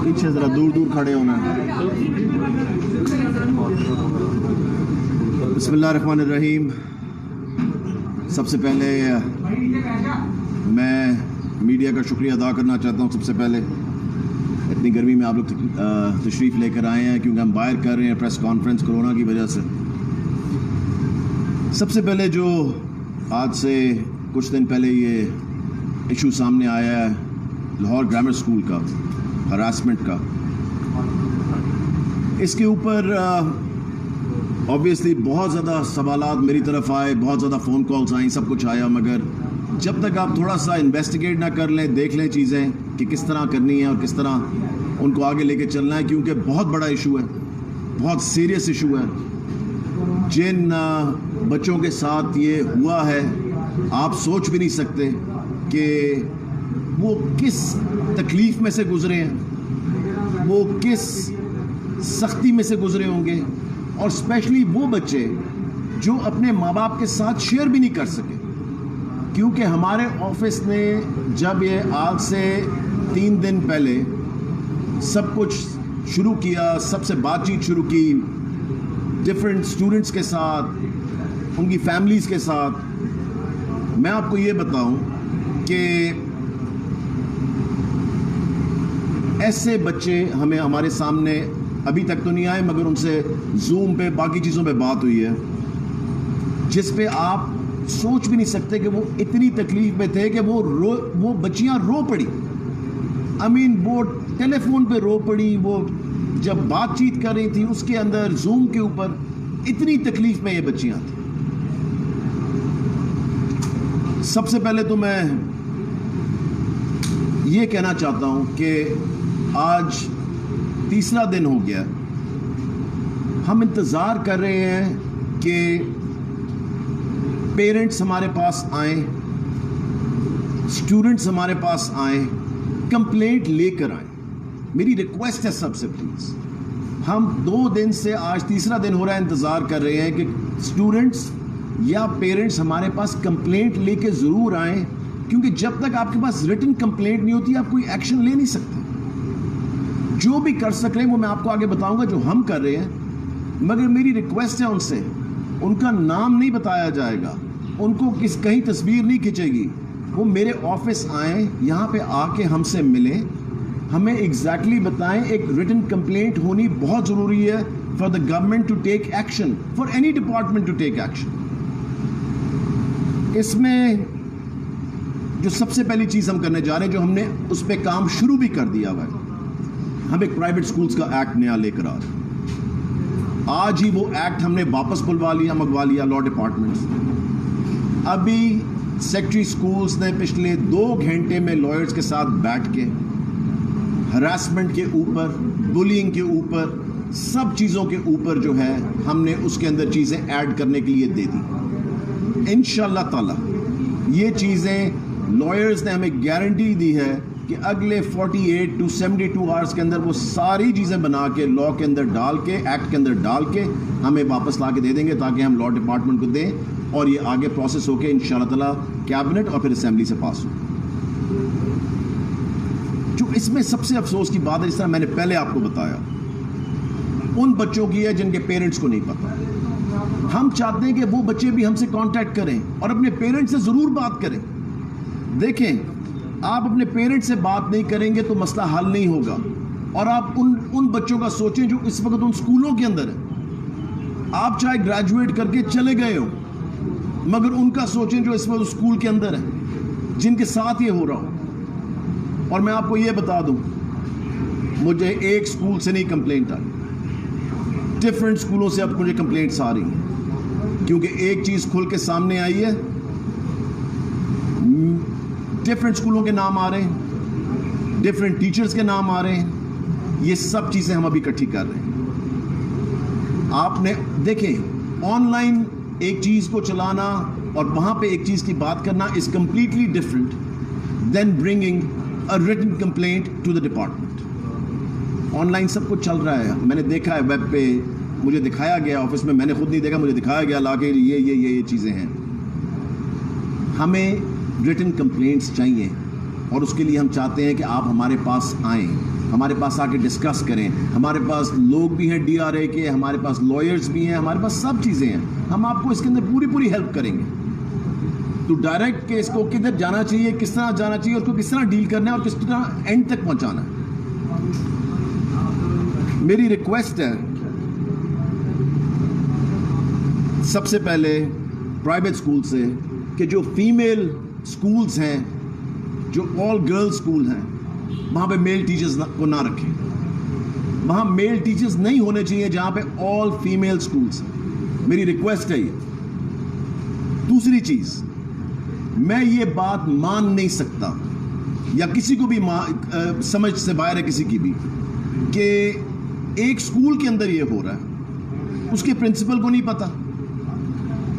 پیچھے ذرا دور دور کھڑے ہونا ہے. بسم اللہ الرحمن الرحیم. سب سے پہلے میں میڈیا کا شکریہ ادا کرنا چاہتا ہوں. سب سے پہلے اتنی گرمی میں آپ لوگ تشریف لے کر آئے ہیں کیونکہ ہم باہر کر رہے ہیں پریس کانفرنس کورونا کی وجہ سے. سب سے پہلے جو آج سے کچھ دن پہلے یہ ایشو سامنے آیا ہے لاہور گرامر اسکول کا ہراسمنٹ کا, اس کے اوپر آبویسلی بہت زیادہ سوالات میری طرف آئے, بہت زیادہ فون کالز آئیں, سب کچھ آیا, مگر جب تک آپ تھوڑا سا انویسٹیگیٹ نہ کر لیں, دیکھ لیں چیزیں کہ کس طرح کرنی ہے اور کس طرح ان کو آگے لے کے چلنا ہے, کیونکہ بہت بڑا ایشو ہے, بہت سیریس ایشو ہے. جن بچوں کے ساتھ یہ ہوا ہے آپ سوچ بھی نہیں سکتے کہ وہ کس تکلیف میں سے گزرے ہیں, وہ کس سختی میں سے گزرے ہوں گے, اور اسپیشلی وہ بچے جو اپنے ماں باپ کے ساتھ شیئر بھی نہیں کر سکے. کیونکہ ہمارے آفس نے جب یہ آج سے 3 دن پہلے سب کچھ شروع کیا, سب سے بات چیت شروع کی, ڈفرینٹ اسٹوڈنٹس کے ساتھ, ان کی فیملیز کے ساتھ, میں آپ کو یہ بتاؤں کہ ایسے بچے ہمارے سامنے ابھی تک تو نہیں آئے, مگر ان سے زوم پہ باقی چیزوں پہ بات ہوئی ہے جس پہ آپ سوچ بھی نہیں سکتے کہ وہ اتنی تکلیف میں تھے کہ وہ بچیاں رو پڑی. وہ ٹیلی فون پہ رو پڑی, وہ جب بات چیت کر رہی تھی اس کے اندر زوم کے اوپر, اتنی تکلیف میں یہ بچیاں تھیں. سب سے پہلے تو میں یہ کہنا چاہتا ہوں کہ آج 3 دن ہو گیا, ہم انتظار کر رہے ہیں کہ پیرنٹس ہمارے پاس آئیں, اسٹوڈنٹس ہمارے پاس آئیں, کمپلینٹ لے کر آئیں. میری ریکویسٹ ہے سب سے پلیز, ہم 2 دن سے آج 3 دن ہو رہا ہے انتظار کر رہے ہیں کہ اسٹوڈنٹس یا پیرنٹس ہمارے پاس کمپلینٹ لے کے ضرور آئیں, کیونکہ جب تک آپ کے پاس ریٹن کمپلینٹ نہیں ہوتی آپ کوئی ایکشن لے نہیں سکتے. جو بھی کر سک رہے ہیں وہ میں آپ کو آگے بتاؤں گا جو ہم کر رہے ہیں, مگر میری ریکویسٹ ہے ان سے, ان کا نام نہیں بتایا جائے گا, ان کو کہیں تصویر نہیں کھینچے گی, وہ میرے آفس آئیں, یہاں پہ آ کے ہم سے ملیں, ہمیں ایگزیکٹلی بتائیں. ایک ریٹن کمپلینٹ ہونی بہت ضروری ہے for the government to take action, for any department to take action. اس میں جو سب سے پہلی چیز ہم کرنے جا رہے ہیں, جو ہم نے اس پہ کام شروع بھی کر دیا ہوا ہے, ہم ایک پرائیویٹ سکولز کا ایکٹ نیا لے کر آ رہے ہیں. آج ہی وہ ایکٹ ہم نے واپس منگوا لیا لا ڈپارٹمنٹ سے. ابھی سیکٹری سکولز نے پچھلے 2 گھنٹے میں لائرز کے ساتھ بیٹھ کے ہراسمنٹ کے اوپر, بلینگ کے اوپر, سب چیزوں کے اوپر جو ہے ہم نے اس کے اندر چیزیں ایڈ کرنے کے لیے دے دی. انشاءاللہ تعالی یہ چیزیں لائرز نے ہمیں گارنٹی دی ہے کہ اگلے 48 to 72 آورس کے اندر وہ ساری چیزیں بنا کے لا کے اندر ڈال کے, ایکٹ کے اندر ڈال کے ہمیں واپس لا کے دے دیں گے, تاکہ ہم لا ڈپارٹمنٹ کو دیں اور یہ آگے پروسیس ہو کے انشاءاللہ تعالی کیبنٹ اور پھر اسمبلی سے پاس ہو. جو اس میں سب سے افسوس کی بات ہے, جس طرح میں نے پہلے آپ کو بتایا, ان بچوں کی ہے جن کے پیرنٹس کو نہیں پتا. ہم چاہتے ہیں کہ وہ بچے بھی ہم سے کانٹیکٹ کریں اور اپنے پیرنٹس سے ضرور بات کریں. دیکھیں, آپ اپنے پیرنٹس سے بات نہیں کریں گے تو مسئلہ حل نہیں ہوگا, اور آپ ان بچوں کا سوچیں جو اس وقت ان سکولوں کے اندر ہیں. آپ چاہے گریجویٹ کر کے چلے گئے ہوں, مگر ان کا سوچیں جو اس وقت اسکول کے اندر ہیں, جن کے ساتھ یہ ہو رہا ہو. اور میں آپ کو یہ بتا دوں, مجھے ایک سکول سے نہیں کمپلینٹ آئی, ڈفرینٹ سکولوں سے اب مجھے کمپلینٹس آ رہی ہیں, کیونکہ ایک چیز کھل کے سامنے آئی ہے, ڈفرینٹ سکولوں کے نام آ رہے ہیں, ڈفرینٹ ٹیچرز کے نام آ رہے ہیں. یہ سب چیزیں ہم ابھی اکٹھی کر رہے ہیں. آپ نے دیکھیں, آن لائن ایک چیز کو چلانا اور وہاں پہ ایک چیز کی بات کرنا is completely different than bringing a written complaint to the department. Online سب کچھ چل رہا ہے, میں نے دیکھا ہے ویب پہ, مجھے دکھایا گیا آفس میں, میں نے خود نہیں دیکھا, مجھے دکھایا گیا لا کے یہ چیزیں ہیں. ہمیں ریٹن کمپلینٹس چاہیے اور اس کے لیے ہم چاہتے ہیں کہ آپ ہمارے پاس آئیں, ہمارے پاس آ کے ڈسکس کریں. ہمارے پاس لوگ بھی ہیں DRA کے, ہمارے پاس لائرز بھی ہیں, ہمارے پاس سب چیزیں ہیں. ہم آپ کو اس کے اندر پوری ہیلپ کریں گے. تو ڈائریکٹ کہ اس کو کدھر جانا چاہیے, کس طرح جانا چاہیے, اس کو کس طرح ڈیل کرنا ہے اور کس طرح اینڈ تک پہنچانا ہے. میری ریکویسٹ ہے سب سے پہلے پرائیویٹ اسکول سے کہ جو فیمیل اسکولز ہیں, جو آل گرلز اسکول ہیں, وہاں پہ میل ٹیچرز کو نہ رکھیں. وہاں میل ٹیچرز نہیں ہونے چاہیے جہاں پہ آل فیمیل اسکولز ہیں. میری ریکویسٹ ہے یہ. دوسری چیز, میں یہ بات مان نہیں سکتا, یا کسی کو بھی سمجھ سے باہر ہے کسی کی بھی, کہ ایک اسکول کے اندر یہ ہو رہا ہے, اس کے پرنسپل کو نہیں پتا,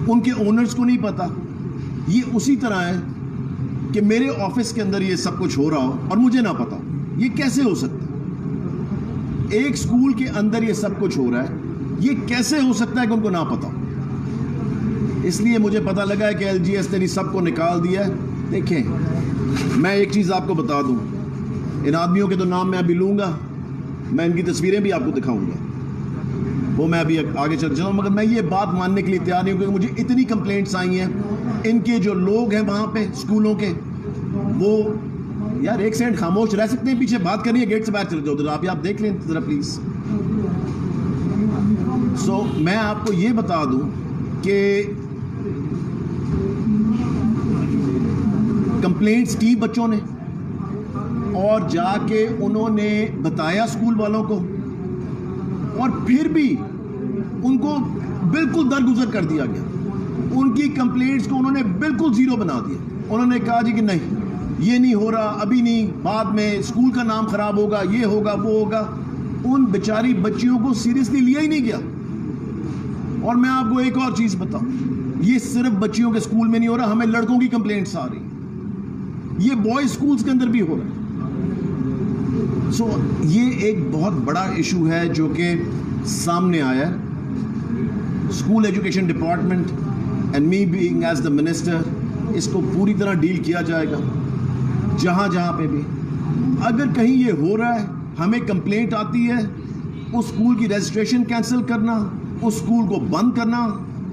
ان کے اونرز کو نہیں پتا. یہ اسی طرح ہے کہ میرے آفس کے اندر یہ سب کچھ ہو رہا ہو اور مجھے نہ پتا ہو. یہ کیسے ہو سکتا ہے؟ ایک اسکول کے اندر یہ سب کچھ ہو رہا ہے, یہ کیسے ہو سکتا ہے کہ ان کو نہ پتا ہو؟ اس لیے مجھے پتا لگا ہے کہ LGS نے سب کو نکال دیا ہے. دیکھیں, میں ایک چیز آپ کو بتا دوں, ان آدمیوں کے تو نام میں ابھی لوں گا, میں ان کی تصویریں بھی آپ کو دکھاؤں گا, وہ میں ابھی آگے چل جاؤں, مگر میں یہ بات ماننے کے لیے تیار نہیں ہوں کیونکہ مجھے اتنی کمپلینٹس آئی ہیں. ان کے جو لوگ ہیں وہاں پہ اسکولوں کے, وہ یار ایک سیکنڈ خاموش رہ سکتے ہیں, پیچھے بات کرنی ہے, گیٹ سے باہر چلے جاؤ ذرا, آپ دیکھ لیں ذرا پلیز. سو میں آپ کو یہ بتا دوں کہ کمپلینٹس کی بچوں نے, اور جا کے انہوں نے بتایا اسکول والوں کو, اور پھر بھی ان کو بالکل درگزر کر دیا گیا. ان کی کمپلینٹس کو انہوں نے بالکل زیرو بنا دیا. انہوں نے کہا جی کہ نہیں, یہ نہیں ہو رہا, ابھی نہیں, بعد میں اسکول کا نام خراب ہوگا, یہ ہوگا, وہ ہوگا. ان بیچاری بچیوں کو سیریسلی لیا ہی نہیں گیا. اور میں آپ کو ایک اور چیز بتاؤں, یہ صرف بچیوں کے اسکول میں نہیں ہو رہا, ہمیں لڑکوں کی کمپلینٹس آ رہی ہیں. یہ بوائز اسکولز کے اندر بھی ہو رہا ہے. سو یہ ایک بہت بڑا ایشو ہے جو کہ سامنے آیا ہے. School education department and me being as the minister, اس کو پوری طرح ڈیل کیا جائے گا. جہاں جہاں پہ بھی اگر کہیں یہ ہو رہا ہے, ہمیں کمپلینٹ آتی ہے, اس اسکول کی رجسٹریشن کینسل کرنا, اس اسکول کو بند کرنا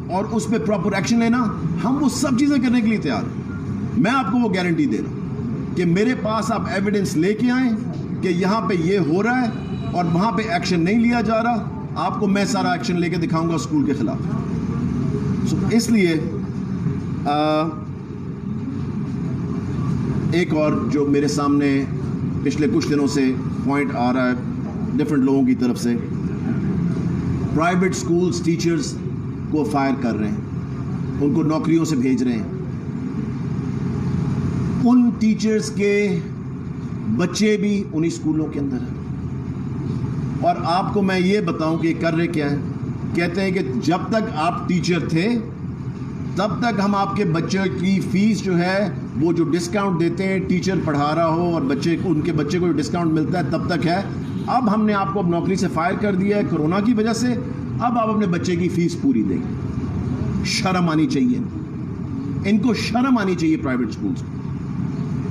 اور اس پہ پراپر ایکشن لینا, ہم وہ سب چیزیں کرنے کے لیے تیار ہیں. میں آپ کو وہ گارنٹی دے رہا ہوں کہ میرے پاس آپ ایویڈنس لے کے آئیں کہ یہاں پہ یہ ہو رہا ہے اور وہاں پہ ایکشن نہیں لیا جا رہا, آپ کو میں سارا ایکشن لے کے دکھاؤں گا اسکول کے خلاف. سو اس لیے ایک اور جو میرے سامنے پچھلے کچھ دنوں سے پوائنٹ آ رہا ہے ڈفرینٹ لوگوں کی طرف سے, پرائیویٹ اسکولز ٹیچرز کو فائر کر رہے ہیں, ان کو نوکریوں سے بھیج رہے ہیں. ان ٹیچرز کے بچے بھی انہی اسکولوں کے اندر ہیں. اور آپ کو میں یہ بتاؤں کہ یہ کر رہے کیا ہیں, کہتے ہیں کہ جب تک آپ ٹیچر تھے تب تک ہم آپ کے بچے کی فیس جو ہے وہ جو ڈسکاؤنٹ دیتے ہیں, ٹیچر پڑھا رہا ہو اور ان کے بچے کو جو ڈسکاؤنٹ ملتا ہے تب تک ہے. اب ہم نے آپ کو اب نوکری سے فائر کر دیا ہے کورونا کی وجہ سے, اب آپ اپنے بچے کی فیس پوری دیں. شرم آنی چاہیے, ان کو شرم آنی چاہیے پرائیویٹ اسکولس کو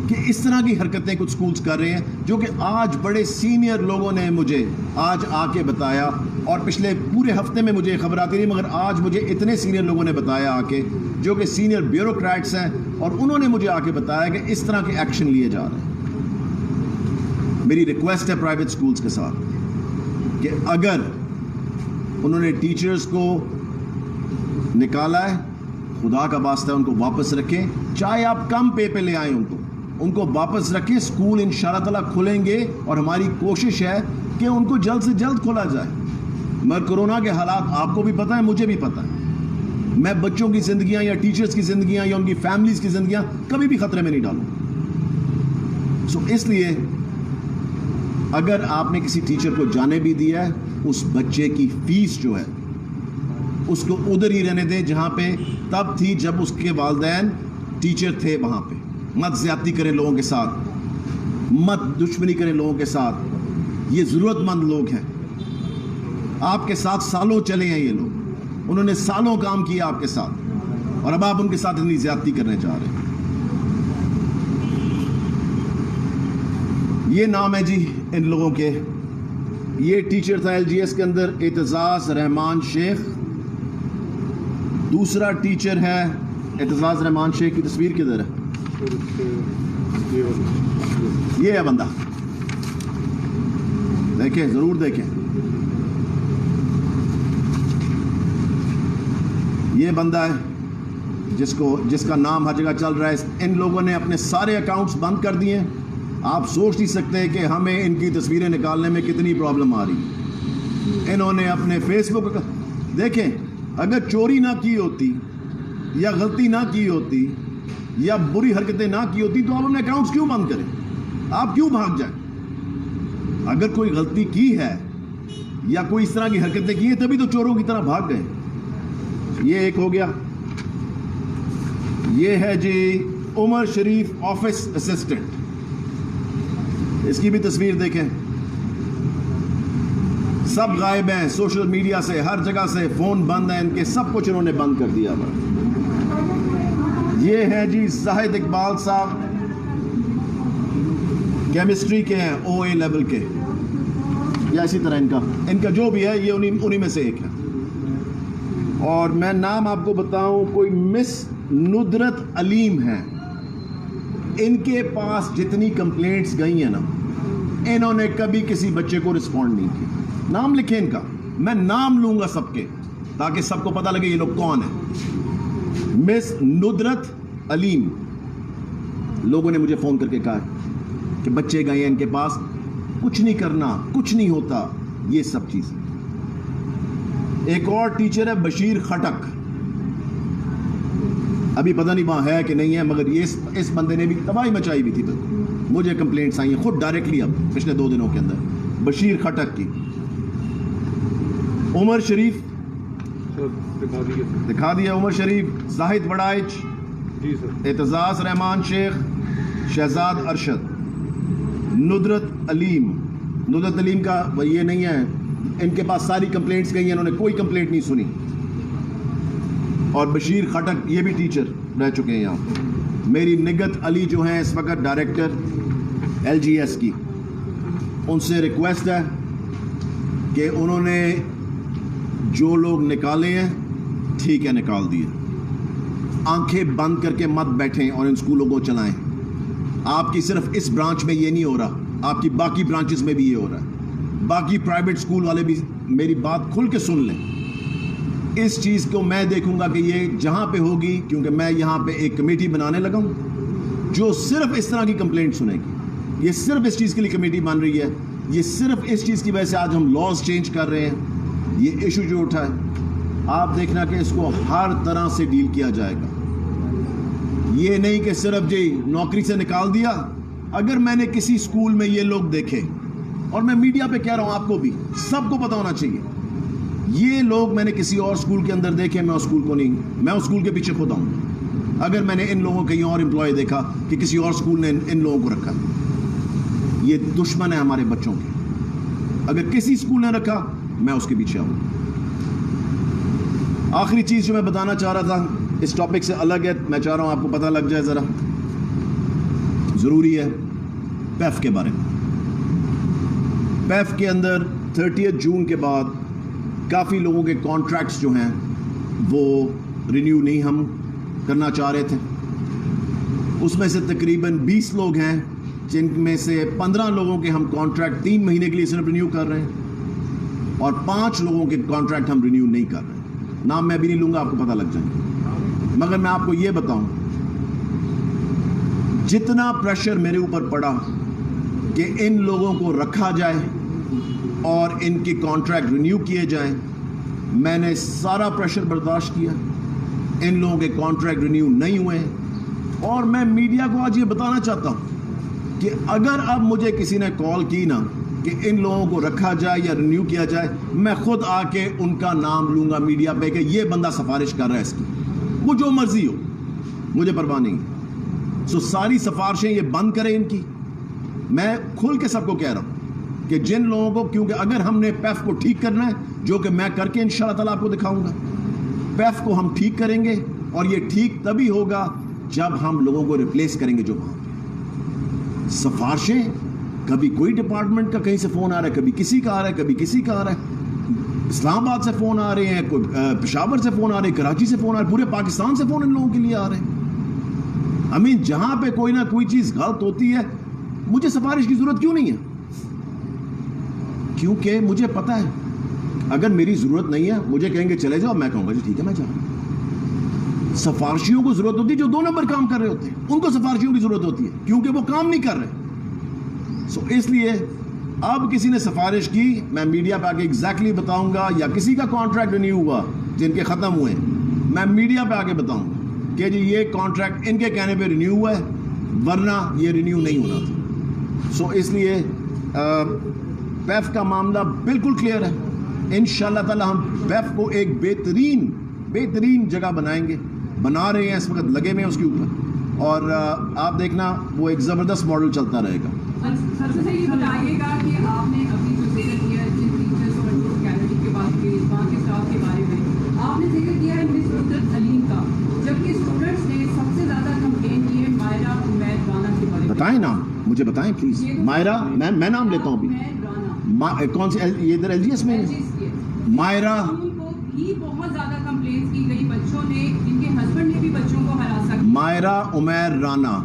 کہ اس طرح کی حرکتیں کچھ اسکولس کر رہے ہیں, جو کہ آج بڑے سینئر لوگوں نے مجھے آج آ کے بتایا, اور پچھلے پورے ہفتے میں مجھے خبر آتی نہیں, مگر آج مجھے اتنے سینئر لوگوں نے بتایا آ کے, جو کہ سینئر بیوروکریٹس ہیں, اور انہوں نے مجھے آ کے بتایا کہ اس طرح کے ایکشن لیے جا رہے ہیں. میری ریکویسٹ ہے پرائیویٹ اسکولس کے ساتھ کہ اگر انہوں نے ٹیچرز کو نکالا ہے, خدا کا واسطہ ان کو واپس رکھیں, چاہے آپ کم پے پہ لے آئیں, ان کو واپس رکھیں. اسکول انشاءاللہ تعالیٰ کھلیں گے اور ہماری کوشش ہے کہ ان کو جلد سے جلد کھولا جائے. مگر کورونا کے حالات آپ کو بھی پتہ ہے, مجھے بھی پتہ ہے, میں بچوں کی زندگیاں یا ٹیچرز کی زندگیاں یا ان کی فیملیز کی زندگیاں کبھی بھی خطرے میں نہیں ڈالوں. سو اس لیے اگر آپ نے کسی ٹیچر کو جانے بھی دیا ہے, اس بچے کی فیس جو ہے اس کو ادھر ہی رہنے دیں جہاں پہ تب تھی جب اس کے والدین ٹیچر تھے وہاں پہ. مت زیادتی کریں لوگوں کے ساتھ, مت دشمنی کریں لوگوں کے ساتھ. یہ ضرورت مند لوگ ہیں, آپ کے ساتھ سالوں چلے ہیں یہ لوگ, انہوں نے سالوں کام کیا آپ کے ساتھ, اور اب آپ ان کے ساتھ اتنی زیادتی کرنے جا رہے ہیں. یہ نام ہے جی ان لوگوں کے. یہ ٹیچر تھا LGS کے اندر اعتزاز رحمان شیخ. دوسرا ٹیچر ہے اعتزاز رحمان شیخ کی تصویر کدھر ہے؟ یہ ہے بندہ, دیکھیں ضرور دیکھیں. یہ بندہ ہے جس کا نام ہر جگہ چل رہا ہے. ان لوگوں نے اپنے سارے اکاؤنٹس بند کر دیے. آپ سوچ نہیں سکتے کہ ہمیں ان کی تصویریں نکالنے میں کتنی پرابلم آ رہی. انہوں نے اپنے فیس بک, دیکھیں اگر چوری نہ کی ہوتی یا غلطی نہ کی ہوتی یا بری حرکتیں نہ کی ہوتی تو آپ اپنے اکاؤنٹس کیوں بند کریں؟ آپ کیوں بھاگ جائیں؟ اگر کوئی غلطی کی ہے یا کوئی اس طرح کی حرکتیں کی ہیں تبھی تو چوروں کی طرح بھاگ گئے. یہ ایک ہو گیا. یہ ہے جی عمر شریف آفس اسسٹنٹ. اس کی بھی تصویر دیکھیں. سب غائب ہیں سوشل میڈیا سے, ہر جگہ سے فون بند ہیں ان کے, سب کچھ انہوں نے بند کر دیا. یہ ہے جی زاہد اقبال صاحب, کیمسٹری کے ہیں OA لیول کے, یا اسی طرح ان کا جو بھی ہے یہ انہی میں سے ایک ہے. اور میں نام آپ کو بتاؤں, کوئی مس ندرت علیم ہے. ان کے پاس جتنی کمپلینٹس گئی ہیں نا, انہوں نے کبھی کسی بچے کو رسپونڈ نہیں کیا. نام لکھیں ان کا, میں نام لوں گا سب کے تاکہ سب کو پتہ لگے یہ لوگ کون ہیں. مس ندرت علیم. لوگوں نے مجھے فون کر کے کہا کہ بچے گئے ہیں ان کے پاس, کچھ نہیں کرنا, کچھ نہیں ہوتا, یہ سب چیز. ایک اور ٹیچر ہے بشیر خٹک. ابھی پتہ نہیں وہاں ہے کہ نہیں ہے, مگر یہ اس بندے نے بھی تباہی مچائی بھی تھی. مجھے کمپلینٹس آئی ہیں خود ڈائریکٹلی اب پچھلے 2 دنوں کے اندر بشیر خٹک کی. عمر شریف دکھا دیا. عمر شریف, زاہد وڑائچ, اعتزاز رحمان شیخ, شہزاد ارشد, ندرت علیم. ندرت علیم کا یہ نہیں ہے, ان کے پاس ساری کمپلینٹس گئی ہیں, انہوں نے کوئی کمپلینٹ نہیں سنی. اور بشیر خٹک یہ بھی ٹیچر رہ چکے ہیں یہاں. میری نگت علی جو ہیں اس وقت ڈائریکٹر LGS کی, ان سے ریکویسٹ ہے کہ انہوں نے جو لوگ نکالے ہیں ٹھیک ہے نکال دیے. آنکھیں بند کر کے مت بیٹھیں اور ان اسکولوں کو چلائیں. آپ کی صرف اس برانچ میں یہ نہیں ہو رہا, آپ کی باقی برانچز میں بھی یہ ہو رہا ہے. باقی پرائیویٹ اسکول والے بھی میری بات کھل کے سن لیں. اس چیز کو میں دیکھوں گا کہ یہ جہاں پہ ہوگی, کیونکہ میں یہاں پہ ایک کمیٹی بنانے لگا ہوں جو صرف اس طرح کی کمپلینٹ سنے گی. یہ صرف اس چیز کے لیے کمیٹی بن رہی ہے. یہ صرف اس چیز کی وجہ سے آج ہم لاز چینج کر رہے ہیں. یہ ایشو جو اٹھا ہے آپ دیکھنا کہ اس کو ہر طرح سے ڈیل کیا جائے گا. یہ نہیں کہ صرف جی نوکری سے نکال دیا. اگر میں نے کسی اسکول میں یہ لوگ دیکھے, اور میں میڈیا پہ کہہ رہا ہوں, آپ کو بھی سب کو پتا ہونا چاہیے, یہ لوگ میں نے کسی اور اسکول کے اندر دیکھے, میں اس اسکول کو نہیں, میں اس اسکول کے پیچھے خود آؤں. اگر میں نے ان لوگوں کہیں اور امپلائی دیکھا کہ کسی اور اسکول نے ان لوگوں کو رکھا, یہ دشمن ہے ہمارے بچوں کے. اگر کسی اسکول نے رکھا میں اس کے پیچھے آؤں. آخری چیز جو میں بتانا چاہ رہا تھا, اس ٹاپک سے الگ ہے, میں چاہ رہا ہوں آپ کو پتہ لگ جائے, ذرا ضروری ہے, پیف کے بارے میں. پیف کے اندر 30 جون کے بعد کافی لوگوں کے کانٹریکٹس جو ہیں وہ رینیو نہیں ہم کرنا چاہ رہے تھے. اس میں سے تقریباً 20 لوگ ہیں جن میں سے 15 لوگوں کے ہم کانٹریکٹ 3 مہینے کے لیے صرف رینیو کر رہے ہیں, اور 5 لوگوں کے کانٹریکٹ ہم رینیو نہیں کر رہے ہیں. نام میں بھی نہیں لوں گا, آپ کو پتہ لگ جائے گا. مگر میں آپ کو یہ بتاؤں, جتنا پریشر میرے اوپر پڑا کہ ان لوگوں کو رکھا جائے اور ان کی کانٹریکٹ رینیو کیے جائیں, میں نے سارا پریشر برداشت کیا. ان لوگوں کے کانٹریکٹ رینیو نہیں ہوئے, اور میں میڈیا کو آج یہ بتانا چاہتا ہوں کہ اگر اب مجھے کسی نے کال کی نا کہ ان لوگوں کو رکھا جائے یا رینیو کیا جائے, میں خود آ کے ان کا نام لوں گا میڈیا پہ کہ یہ بندہ سفارش کر رہا ہے اس کی. وہ جو مرضی ہو, مجھے پرواہ نہیں. سو ساری سفارشیں یہ بند کریں ان کی. میں کھل کے سب کو کہہ رہا ہوں کہ جن لوگوں کو, کیونکہ اگر ہم نے پیف کو ٹھیک کرنا ہے, جو کہ میں کر کے انشاءاللہ تعالیٰ آپ کو دکھاؤں گا, پیف کو ہم ٹھیک کریں گے اور یہ ٹھیک تبھی ہوگا جب ہم لوگوں کو ریپلیس کریں گے جو وہاں پہ سفارشیں. کبھی کوئی ڈپارٹمنٹ کا کہیں سے فون آ رہا ہے, کبھی کسی کا آ رہا ہے, کبھی کسی کا آ رہا ہے. اسلام آباد سے فون آ رہے ہیں, کوئی پشاور سے فون آ رہے ہیں, کراچی سے فون آ رہے ہیں, پورے پاکستان سے فون ان لوگوں کے لیے آ رہے ہیں. جہاں پہ کوئی نہ کوئی چیز غلط ہوتی ہے, مجھے سفارش کی ضرورت کیوں نہیں ہے؟ کیونکہ مجھے پتا ہے اگر میری ضرورت نہیں ہے, مجھے کہیں گے چلے جاؤ, میں کہوں گا جی ٹھیک ہے میں جا رہا ہوں. سفارشیوں کو ضرورت ہوتی ہے جو 2 نمبر کام کر رہے ہوتے ہیں, ان کو سفارشیوں کی ضرورت ہوتی ہے کیونکہ وہ کام نہیں کر رہے. اس لیے اب کسی نے سفارش کی, میں میڈیا پہ آ کے ایگزیکٹلی بتاؤں گا, یا کسی کا کانٹریکٹ رینیو ہوا جن کے ختم ہوئے, میں میڈیا پہ آ کے بتاؤں گا کہ جی یہ کانٹریکٹ ان کے کہنے پہ رینیو ہوا ہے, ورنہ یہ رینیو نہیں ہونا تھا. اس لیے پیف کا معاملہ بالکل کلیئر ہے. انشاءاللہ تعالی ہم پیف کو ایک بہترین جگہ بنائیں گے, بنا رہے ہیں اس وقت, لگے ہوئے ہیں اس کے اوپر, اور آپ دیکھنا وہ ایک زبردست ماڈل چلتا رہے گا. سب سے یہ بتائیے گا کہ آپ نے ابھی جو ذکر کیا ہے جن ٹیچرز اور کیڈٹ کے بعد وہاں کے اسٹاف کے بارے میں, آپ نے ذکر کیا ہے مس نصرت علیم کا, جبکہ اسٹوڈنٹس نے سب سے زیادہ کمپلین کی ہے مائرہ عمیر رانا کے بارے میں. بتائیں نام, مجھے بتائیں پلیز. مائرہ, میں نام لیتا ہوں ابھی. کون سے, یہ ادھر ایل جی ایس میں مائرہ کو بھی بہت زیادہ کمپلینس کی گئی, بچوں نے, ان کے ہسبینڈ نے بھی بچوں کو ہراساں کیا. مائرہ عمیر رانا,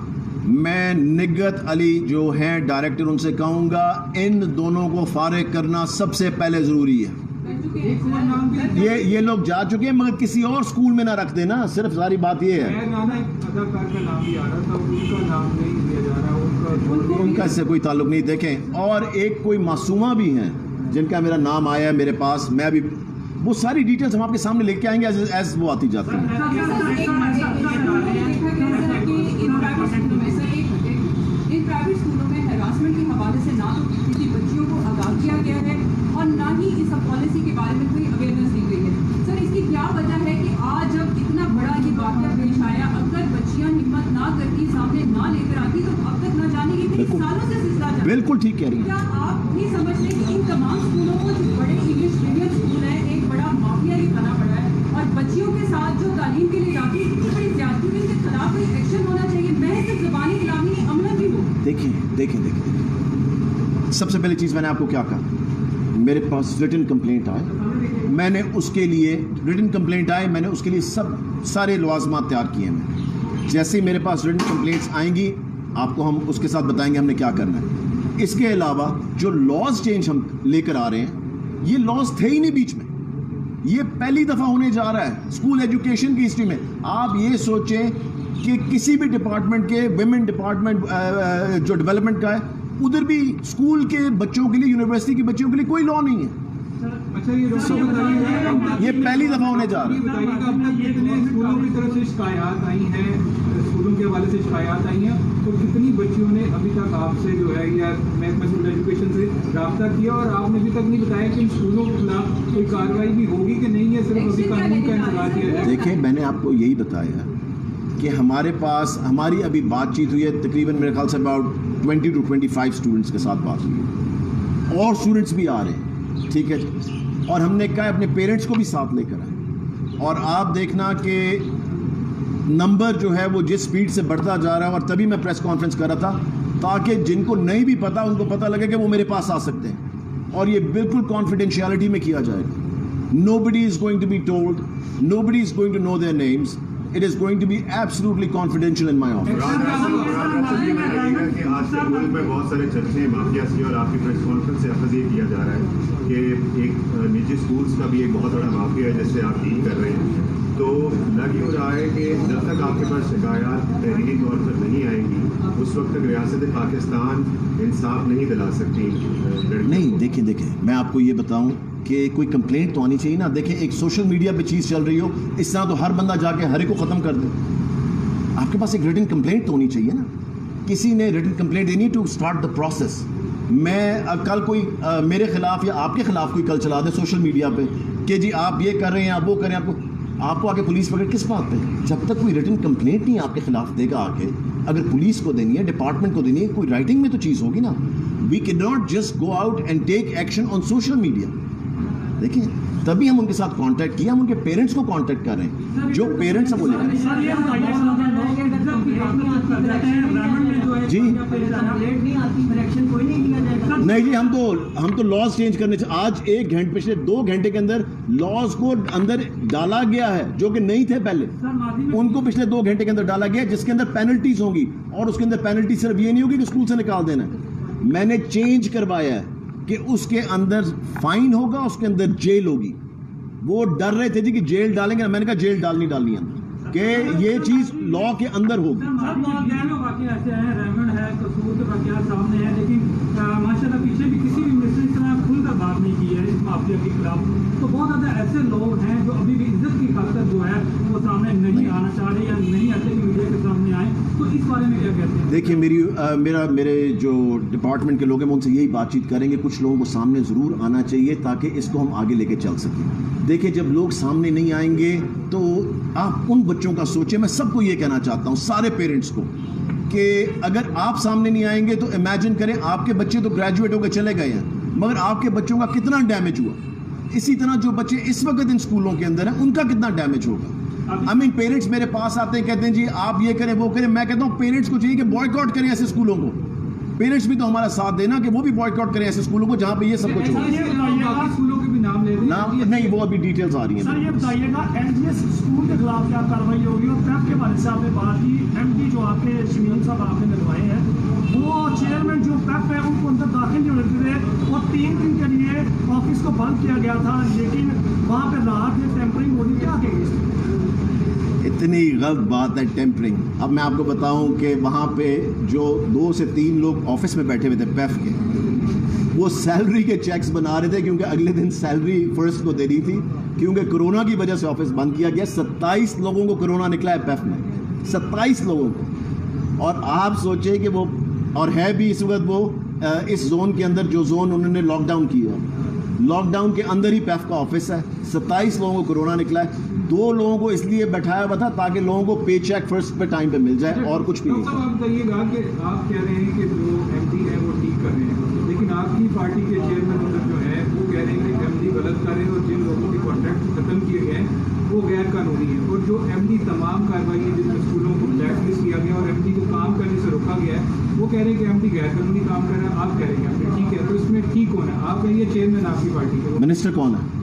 میں نگہت علی جو ہیں ڈائریکٹر, ان سے کہوں گا ان دونوں کو فارغ کرنا سب سے پہلے ضروری ہے. یہ لوگ جا چکے ہیں, مگر کسی اور سکول میں نہ رکھ دینا, صرف ساری بات یہ ہے. ان کا اس سے کوئی تعلق نہیں. دیکھیں, اور ایک کوئی معصومہ بھی ہیں جن کا میرا نام آیا ہے میرے پاس, میں بھی وہ ساری ڈیٹیلز ہم آپ کے سامنے لے کے آئیں گے ایز وہ آتی جاتی ہیں. ان پرائیویٹ اسکولوں میں ہراسمنٹ کے حوالے سے نہ تو کسی بچیوں کو آگاہ کیا گیا ہے اور نہ ہی اس پالیسی کے بارے میں کوئی اویئرنیس دی گئی ہے. سر, اس کی کیا وجہ ہے کہ آج جب اتنا بڑا یہ واقعہ پیش آیا, اگر بچیاں ہمت نہ کرتی, سامنے نہ لے کر آتی, تو اب تک نہ جانے کی کئی سالوں سے سلسلہ چل رہا ہے. بالکل ٹھیک کہہ رہی ہیں. کیا آپ نہیں سمجھتے کہ ان تمام اسکولوں کو جو بڑے انگلش میڈیم اسکول ہیں, ایک بڑا مافیا ہی بنا پڑا ہے, اور بچیوں کے ساتھ جو تعلیم کے لیے جاتی ہے اتنی بڑی زیادتی, ان کے خلاف کوئی ایکشن ہونا چاہیے, محض صرف زبانی کلامی نہیں, عمل بھی ہو. دیکھیں سب سے پہلی چیز میں نے آپ کو کیا کہا, میرے پاس ریٹن کمپلینٹ آئے, میں نے اس کے لیے میں نے اس کے لیے سارے لوازمات تیار کیے ہیں. جیسے ہی میرے پاس ریٹن کمپلینٹس آئیں گی, آپ کو ہم اس کے ساتھ بتائیں گے ہم نے کیا کرنا ہے. اس کے علاوہ جو لاز چینج ہم لے کر آ رہے ہیں, یہ لاز تھے ہی نہیں بیچ میں, یہ پہلی دفعہ ہونے جا رہا ہے اسکول ایجوکیشن کی ہسٹری میں. آپ یہ سوچیں کہ کسی بھی ڈپارٹمنٹ کے, ویمن ڈپارٹمنٹ جو ڈیولپمنٹ کا ہے, ادھر بھی اسکول کے بچوں کے لیے, یونیورسٹی کے بچوں کے لیے کوئی لا نہیں ہے. یہ پہلی دفعہ ہونے جا رہا ہے. اسکولوں کی طرف سے شکایات آئی ہیں, اسکولوں کے حوالے سے شکایات آئی ہیں, تو کتنی بچیوں نے ابھی تک آپ سے جو ہے یا محکمہ ایجوکیشن سے رابطہ کیا, اور آپ نے ابھی تک نہیں بتایا کہ ان اسکولوں کے خلاف کوئی کارروائی بھی ہوگی کہ نہیں, ہے صرف ابھی قانون کا انتظار کیا جائے؟ دیکھیں, میں نے آپ کو یہی بتایا کہ ہمارے پاس, ہماری ابھی بات چیت ہوئی ہے تقریباً میرے خیال سے اباؤٹ 20 to 25 اسٹوڈنٹس کے ساتھ بات ہوئی ہے, اور اسٹوڈنٹس بھی آ رہے ہیں, ٹھیک ہے, اور ہم نے کہا اپنے پیرنٹس کو بھی ساتھ لے کر آئیں. اور آپ دیکھنا کہ نمبر جو ہے وہ جس سپیڈ سے بڑھتا جا رہا ہے, اور تبھی میں پریس کانفرنس کر رہا تھا تاکہ جن کو نہیں بھی پتا ان کو پتا لگے کہ وہ میرے پاس آ سکتے ہیں, اور یہ بالکل کانفیڈینشیلٹی میں کیا جائے گا. Nobody is going to be told, nobody is going to know their names. It is going to be absolutely confidential in my office. آج کے ملک میں بہت سارے چرچے مافیا کی, اور آپ کی پریس کانفرنس سے اخذ یہ کیا جا رہا ہے کہ ایک نجی اسکولس کا بھی ایک بہت بڑا مافیا ہے جس سے آپ ڈیل کر رہے ہیں. تو لگ ہو رہا ہے کہ جب تک آپ کے پاس شکایات تحریری طور پر نہیں آئیں گی, اس وقت تک ریاست پاکستان انصاف نہیں دلا سکتی. نہیں, دیکھیں میں آپ کو یہ بتاؤں کہ کوئی کمپلینٹ تو آنی چاہیے نا. دیکھیں, ایک سوشل میڈیا پہ چیز چل رہی ہو, اس طرح تو ہر بندہ جا کے ہر ایک کو ختم کر دے. آپ کے پاس ایک ریٹن کمپلینٹ تو ہونی چاہیے نا. کسی نے ریٹن کمپلینٹ دینی ٹو اسٹارٹ دا پروسیس. میں کل کوئی میرے خلاف یا آپ کے خلاف کوئی کل چلا دے سوشل میڈیا پہ کہ جی آپ یہ کر رہے ہیں, آپ وہ کریں, آپ کو آ کے پولیس پکڑ کس بات پہ؟ جب تک کوئی ریٹن کمپلینٹ نہیں آپ کے خلاف دے گا آ کے, اگر پولیس کو دینی ہے, ڈپارٹمنٹ کو دینی ہے, کوئی رائٹنگ میں تو چیز ہوگی نا. We can not just go out and take action on social media. دیکھیں تبھی ہم ان کے ساتھ کانٹیکٹ کیا, ہم ان کے پیرنٹس کو کانٹیکٹ کر رہے ہیں, جو پیرنٹس ہیں وہ لے کر سر یہ بتائیے جی نہیں آتی کریکشن کوئی نہیں لیا جائے گا. نہیں جی, ہم تو لاز چینج کرنے سے آج ایک گھنٹے پچھلے 2 گھنٹے کے اندر لاز کو اندر ڈالا گیا ہے جو کہ نہیں تھے پہلے, ان کو پچھلے 2 گھنٹے کے اندر ڈالا گیا جس کے اندر پینلٹیز ہوں گی, اور اس کے اندر پینلٹی صرف یہ نہیں ہوگی کہ اسکول سے نکال دینا ہے, میں نے چینج کروایا ہے کہ اس کے اندر فائن ہوگا, اس کے اندر جیل ہوگی. وہ ڈر رہے تھے جی کہ جیل ڈالیں گے, میں نے کہا جیل ڈالنی اندر کہ یہ چیز لا کے اندر ہوگی. واقعی ایسے ہیں, ریمنڈ ہے, قصور کے واقعات سامنے ہیں, لیکن ماشاء اللہ پیچھے بھی کسی بھی منسٹر اس طرح کھل کر بات نہیں کی ہے اس مافیا کے خلاف. تو بہت زیادہ ایسے لوگ ہیں جو ابھی بھی عزت کی خاطر جو ہے وہ سامنے نہیں آنا چاہ رہے یا نہیں آتے کہ میڈیا کے سامنے آئیں, تو اس بارے میں کیا کہتے ہیں؟ دیکھیے میرے جو ڈپارٹمنٹ کے لوگ ہیں ان سے یہی بات چیت کریں گے, کچھ لوگوں کو سامنے ضرور آنا چاہیے تاکہ اس کو ہم آگے لے کے چل سکیں. دیکھیں جب لوگ سامنے نہیں آئیں گے تو آپ ان بچوں کا سوچیں. میں سب کو یہ کہنا چاہتا ہوں, سارے پیرنٹس کو, کہ اگر آپ سامنے نہیں آئیں گے تو امیجن کریں آپ کے بچے تو گریجویٹ ہو کے چلے گئے ہیں, مگر آپ کے بچوں کا کتنا ڈیمیج ہوا. اسی طرح جو بچے اس وقت ان اسکولوں کے اندر ہیں ان کا کتنا ڈیمیج ہوگا. پیرنٹس میرے پاس آتے ہیں, کہتے ہیں جی آپ یہ کریں وہ کریں. میں کہتا ہوں پیرنٹس کو چاہیے کہ بوائیکاٹ کریں ایسے اسکولوں کو. پیرنٹس بھی تو ہمارا ساتھ دینا کہ وہ بھی بوائیکاٹ کریں ایسے اسکولوں کو جہاں پہ یہ سب کچھ ہو. اسکولوں کے بھی نام لے نام نہیں, وہ ابھی ڈیٹیلز آ رہی ہیں. سر یہ بتائیے گا ایل جی ایس اسکول کے خلاف کیا کاروائی ہوگی, اور پیپ کے بارے سے آپ نے بات کی, ایم ڈی جو آپ نے شمیل صاحب آپ نے لگوائے ہیں وہ چیئرمین جو پیپ ہے ان کو اندر داخل نہیں ہونے دیتے, اور 3 دن کے لیے آفس کو بند کیا گیا تھا, لیکن وہاں پہ راحت میں ٹیمپرنگ ہو رہی, کیا کہیں گے؟ اتنی غلط بات ہے ٹیمپرنگ. اب میں آپ کو بتاؤں کہ وہاں پہ جو 2 سے 3 لوگ آفس میں بیٹھے ہوئے تھے پیف کے, وہ سیلری کے چیکس بنا رہے تھے کیونکہ اگلے دن سیلری فرسٹ کو دینی تھی, کیونکہ کرونا کی وجہ سے آفس بند کیا گیا. 27 لوگوں کو کرونا نکلا ہے پیف میں, 27 لوگوں کو. اور آپ سوچیں کہ وہ, اور ہے بھی اس وقت وہ اس زون کے اندر جو زون انہوں نے لاک ڈاؤن کیا, لاک ڈاؤن کے اندر ہی پیف کا آفس ہے. 27 لوگوں کو کرونا نکلا ہے. 2 لوگوں کو اس لیے بیٹھایا ہوا تھا تاکہ لوگوں کو پے چیک فرسٹ پہ ٹائم پہ مل جائے, اور کچھ بھی نہیں. آپ بتائیے گا کہ آپ کہہ رہے ہیں کہ جو ایم ڈی ہے وہ ٹھیک کر رہے ہیں, لیکن آپ کی پارٹی کے چیئرمین جو ہے وہ کہہ رہے ہیں کہ ایم ڈی غلط کر رہے ہیں, اور جن لوگوں کے کانٹریکٹ ختم کیے گئے ہیں وہ غیر قانونی ہے, اور جو ایم ڈی تمام کارروائی جن میں اسکولوں کو بلیک لسٹ کیا گیا اور ایم ڈی کو کام کرنے سے روکا گیا ہے, وہ کہہ رہے ہیں کہ ایم ڈی غیر قانونی کام کر رہا ہے. آپ کہہ رہے ہیں کہ ٹھیک ہے, تو اس میں ٹھیک کون ہے؟ آپ کہیے چیئرمین آپ کی پارٹی کے. منسٹر کون ہے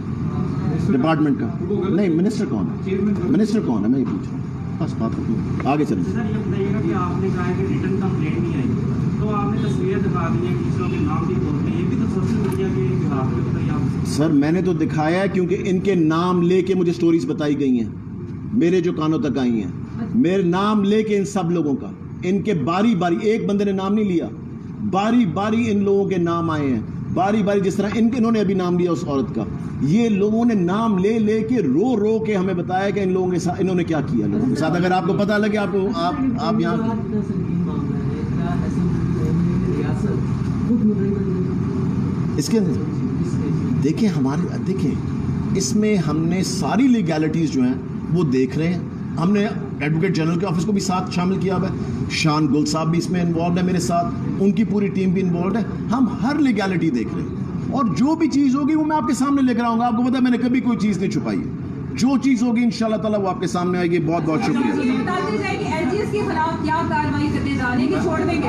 ڈپارٹمنٹ کا؟ نہیں, منسٹر کون ہے, منسٹر کون ہے, میں یہ پوچھ رہا ہوں. بس بات آگے چلیں. سر یہ بتائیے گا کہ آپ نے کہا ہے کہ ریٹن کمپلینٹ نہیں آئی, تو آپ نے تصویریں دکھا دی ہیں ٹیچروں کے نام بھی بولتے ہیں, یہ بھی تو سوشل میڈیا کے خلاف ہے, بتائیے آپ. سر میں نے تو دکھایا ہے کیونکہ ان کے نام لے کے مجھے سٹوریز بتائی گئی ہیں, میرے جو کانوں تک آئی ہیں, میرے نام لے کے ان سب لوگوں کا, ان کے باری باری, ایک بندے نے نام نہیں لیا, باری باری ان لوگوں کے نام آئے ہیں, باری باری. جس طرح انہوں نے ابھی نام لیا اس عورت کا, یہ لوگوں نے نام لے لے کے رو رو کے ہمیں بتایا کہ ان لوگوں کے ساتھ انہوں نے کیا کیا لوگوں کے ساتھ. اگر آپ کو پتہ لگے, آپ یہاں اس کے دیکھیں اس میں ہم نے ساری لیگیلٹیز جو ہیں وہ دیکھ رہے ہیں. ہم نے ایڈوکیٹ جنرل کے آفس کو بھی ساتھ شامل کیا ہوا ہے, شان گل صاحب بھی اس میں انوالوڈ ہے میرے ساتھ, ان کی پوری ٹیم بھی انوالوڈ ہے. ہم ہر لیگیلٹی دیکھ رہے ہیں, اور جو بھی چیز ہوگی وہ میں آپ کے سامنے لے کر آؤں گا. آپ کو پتا ہے میں نے کبھی کوئی چیز نہیں چھپائی ہے, جو چیز ہوگی انشاءاللہ تعالیٰ وہ آپ کے سامنے آئے گی. بہت بہت شکریہ. بتا دی جائے کہ ایل جی ایس کے خلاف کیا کارروائی کرنے جا رہے ہیں کہ چھوڑ دیں گے؟